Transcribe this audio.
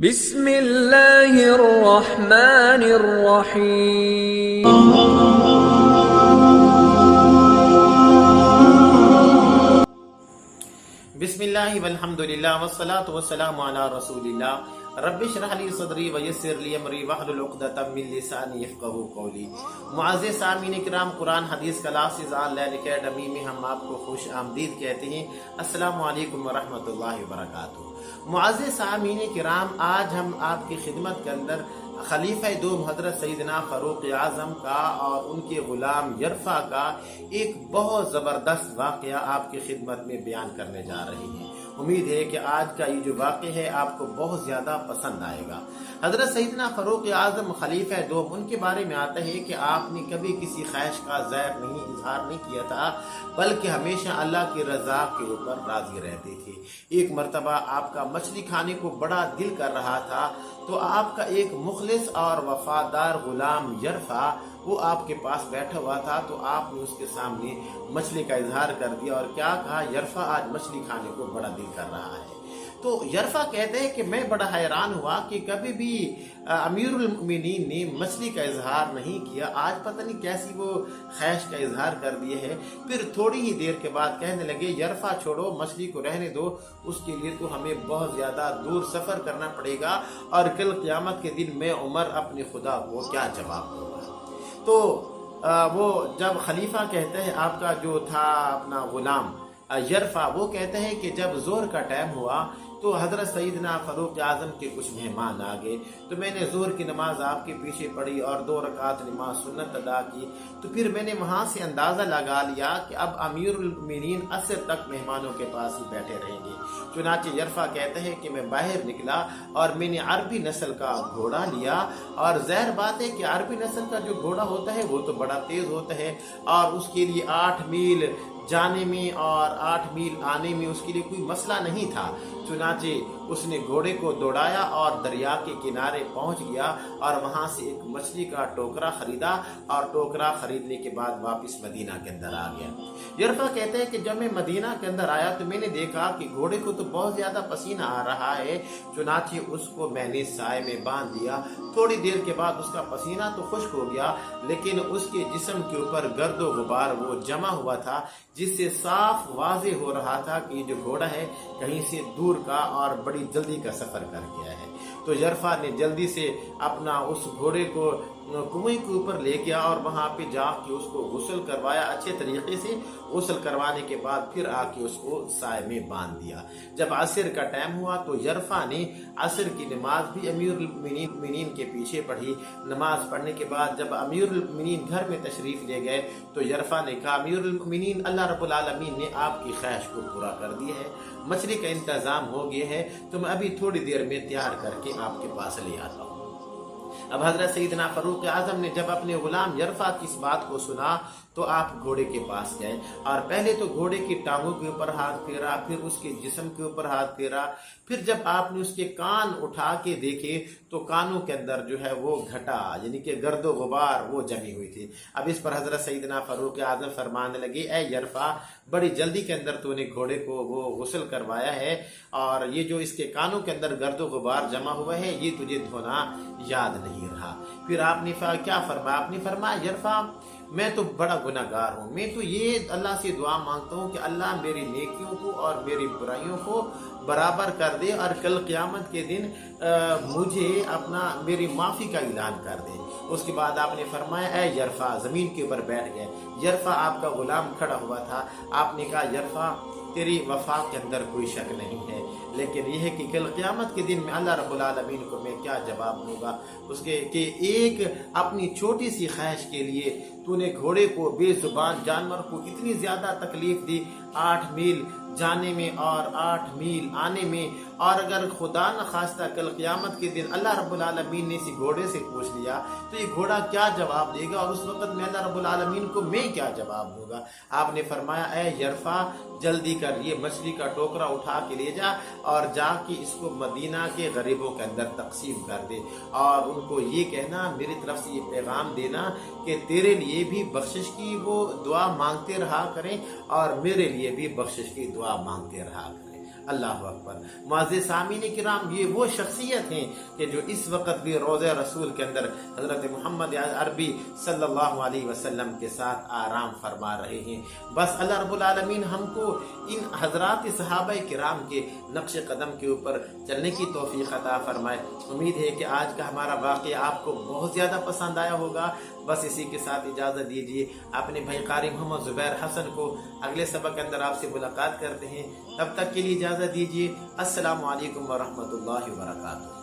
بسم اللہ الرحمن الرحیم۔ بسم اللہ والحمدللہ والصلاة والسلام علی رسول اللہ۔ رب اشرح لی صدری ویسر لی امری واحلل عقدۃ من لسانی یفقہوا قولی۔ معزز سامعین کرام، قرآن حدیث کلاسز آن لائن اکیڈمی میں ہم آپ کو خوش آمدید کہتے ہیں۔ السلام علیکم ورحمۃ اللہ وبرکاتہ۔ معزز سامعین کرام، آج ہم آپ کی خدمت کے اندر خلیفہ دوم حضرت سیدنا فاروق اعظم کا اور ان کے غلام یرفع کا ایک بہت زبردست واقعہ آپ کی خدمت میں بیان کرنے جا رہے ہیں۔ امید ہے کہ آج کا یہ جو واقعہ ہے آپ کو بہت زیادہ پسند آئے گا۔ حضرت سیدنا فاروق اعظم خلیفہ دوم، ان کے بارے میں آتا ہے کہ آپ نے کبھی کسی خواہش کا اظہار نہیں کیا تھا، بلکہ ہمیشہ اللہ کی رضا کے اوپر راضی رہتے تھے۔ ایک مرتبہ آپ کا مچھلی کھانے کو بڑا دل کر رہا تھا، تو آپ کا ایک مخلص اور وفادار غلام یرفع وہ آپ کے پاس بیٹھا ہوا تھا، تو آپ نے اس کے سامنے مچھلی کا اظہار کر دیا اور کیا کہا، یرفع آج مچھلی کھانے کو بڑا دل کر رہا ہے۔ تو یرفع کہتے ہیں کہ میں بڑا حیران ہوا کہ کبھی بھی امیر المؤمنین نے مچھلی کا اظہار نہیں کیا، آج پتہ نہیں کیسی وہ خواہش کا اظہار کر دیے ہے۔ پھر تھوڑی ہی دیر کے بعد کہنے لگے، یرفع چھوڑو، مچھلی کو رہنے دو، اس کے لیے تو ہمیں بہت زیادہ دور سفر کرنا پڑے گا، اور کل قیامت کے دن میں عمر اپنے خدا کو کیا جواب دوں گا۔ تو وہ جب خلیفہ کہتے ہیں، آپ کا جو تھا اپنا غلام یرفع، وہ کہتے ہیں کہ جب ظہر کا ٹائم ہوا تو حضرت سیدنا فاروق اعظم کے کچھ مہمان آ گئے، تو میں نے ظہر کی نماز آپ کے پیچھے پڑھی اور 2 رکعت نماز سنت ادا کی۔ تو پھر میں نے وہاں سے اندازہ لگا لیا کہ اب امیر المؤمنین عصر تک مہمانوں کے پاس ہی بیٹھے رہیں گے۔ چنانچہ یرفع کہتے ہیں کہ میں باہر نکلا اور میں نے عربی نسل کا گھوڑا لیا، اور ظاہر بات ہے کہ عربی نسل کا جو گھوڑا ہوتا ہے وہ تو بڑا تیز ہوتا ہے، اور اس کے لیے 8 میل جانے میں اور 8 میل آنے میں اس کے لیے کوئی مسئلہ نہیں تھا۔ چنانچہ اس نے گھوڑے کو دوڑایا اور دریا کے کنارے پہنچ گیا، اور وہاں سے ایک مچھلی کا ٹوکرا خریدا، اور ٹوکرا خریدنے کے بعد واپس مدینہ کے اندر آ گیا۔ یرفع کہتے ہیں کہ جب میں مدینہ کے اندر آیا تو میں نے دیکھا کہ گھوڑے کو تو بہت زیادہ پسینہ آ رہا ہے، چنانچہ اس کو میں نے سائے میں باندھ دیا۔ تھوڑی دیر کے بعد اس کا پسینہ تو خشک ہو گیا، لیکن اس کے جسم کے اوپر گرد و غبار وہ جمع ہوا تھا، جس سے صاف واضح ہو رہا تھا کہ یہ جو گھوڑا ہے کہیں سے دور کا اور بڑی جلدی کا سفر کر گیا ہے۔ تو یرفع نے جلدی سے اپنا اس گھوڑے کو کنویں کے اوپر لے گیا اور وہاں پہ جا کے اس کو غسل کروایا اچھے طریقے سے۔ غسل کروانے کے بعد پھر آ کے اس کو سائے میں باندھ دیا۔ جب عصر کا ٹائم ہوا تو یرفع نے عصر کی نماز بھی امیر المؤمنین کے پیچھے پڑھی۔ نماز پڑھنے کے بعد جب امیر المؤمنین گھر میں تشریف لے گئے تو یرفع نے کہا، امیر المؤمنین، اللہ رب العالمین نے آپ کی خواہش کو پورا کر دیا ہے، مچھلی کا انتظام ہو گیا ہے، تو میں ابھی تھوڑی دیر میں تیار کر کے آپ کے پاس لے آتا ہوں۔ اب حضرت سیدنا فاروق اعظم نے جب اپنے غلام یرفع کی اس بات کو سنا تو آپ گھوڑے کے پاس گئے، اور پہلے تو گھوڑے کی ٹانگوں کے اوپر ہاتھ پھیرا، پھر اس کے جسم کے اوپر ہاتھ پھیرا، پھر جب آپ نے اس کے کان اٹھا کے دیکھے تو کانوں کے اندر جو ہے وہ گھٹا، یعنی کہ گرد و غبار وہ جمی ہوئی تھی۔ اب اس پر حضرت سیدنا فاروق اعظم فرمانے لگے، اے یرفع، بڑی جلدی کے اندر تو نے گھوڑے کو وہ غسل کروایا ہے، اور یہ جو اس کے کانوں کے اندر گرد و غبار جمع ہوا ہے یہ تجھے دھونا یاد نہیں رہا۔ پھر آپ نے کیا فرمایا؟ آپ نے فرمایا، یرفع، میں تو بڑا گناہ گار ہوں، میں تو یہ اللہ سے دعا مانگتا ہوں کہ اللہ میری نیکیوں کو اور میری برائیوں کو برابر کر دے، اور کل قیامت کے دن مجھے میری معافی کا اعلان کر دے۔ اس کے بعد آپ نے فرمایا، اے یرفع، زمین کے اوپر بیٹھ گئے۔ یرفع آپ کا غلام کھڑا ہوا تھا۔ آپ نے کہا، یرفع، تیری وفا کے اندر کوئی شک نہیں ہے، لیکن یہ ہے کہ کل قیامت کے دن میں اللہ رب العالمین کو میں کیا جواب دوں گا اس کے کہ ایک اپنی چھوٹی سی خواہش کے لیے تو نے گھوڑے کو، بے زبان جانور کو اتنی زیادہ تکلیف دی، 8 میل جانے میں اور 8 میل آنے میں، اور اگر خدا نخواستہ کل قیامت کے دن اللہ رب العالمین نے اسی گھوڑے سے پوچھ لیا تو یہ گھوڑا کیا جواب دے گا، اور اس وقت میں اللہ رب العالمین کو میں کیا جواب دوں گا۔ آپ نے فرمایا، اے یرفع، جلدی کر، یہ مچھلی کا ٹوکرا اٹھا کے لے جا اور جا کے اس کو مدینہ کے غریبوں کے اندر تقسیم کر دے، اور ان کو یہ کہنا، میری طرف سے یہ پیغام دینا کہ تیرے لیے بھی بخشش کی وہ دعا مانگتے رہا کریں، اور میرے لیے بھی بخشش کی دعا مانگتے رہا کریں۔ اللہ اکبر۔ معزز سامعین کرام، یہ وہ شخصیت ہیں کہ جو اس وقت بھی روضہ رسول کے اندر حضرت محمد عربی صلی اللہ علیہ وسلم کے ساتھ آرام فرما رہے ہیں۔ بس اللہ رب العالمین ہم کو ان حضرات صحابہ کرام کے نقش قدم کے اوپر چلنے کی توفیق عطا فرمائے۔ امید ہے کہ آج کا ہمارا واقعہ آپ کو بہت زیادہ پسند آیا ہوگا۔ بس اسی کے ساتھ اجازت دیجیے، اپنے بھائی قاری محمد زبیر حسن کو اگلے سبق کے اندر آپ سے ملاقات کرتے ہیں۔ تب تک کے لیے اجازت دیجیے۔ السلام علیکم ورحمۃ اللہ وبرکاتہ۔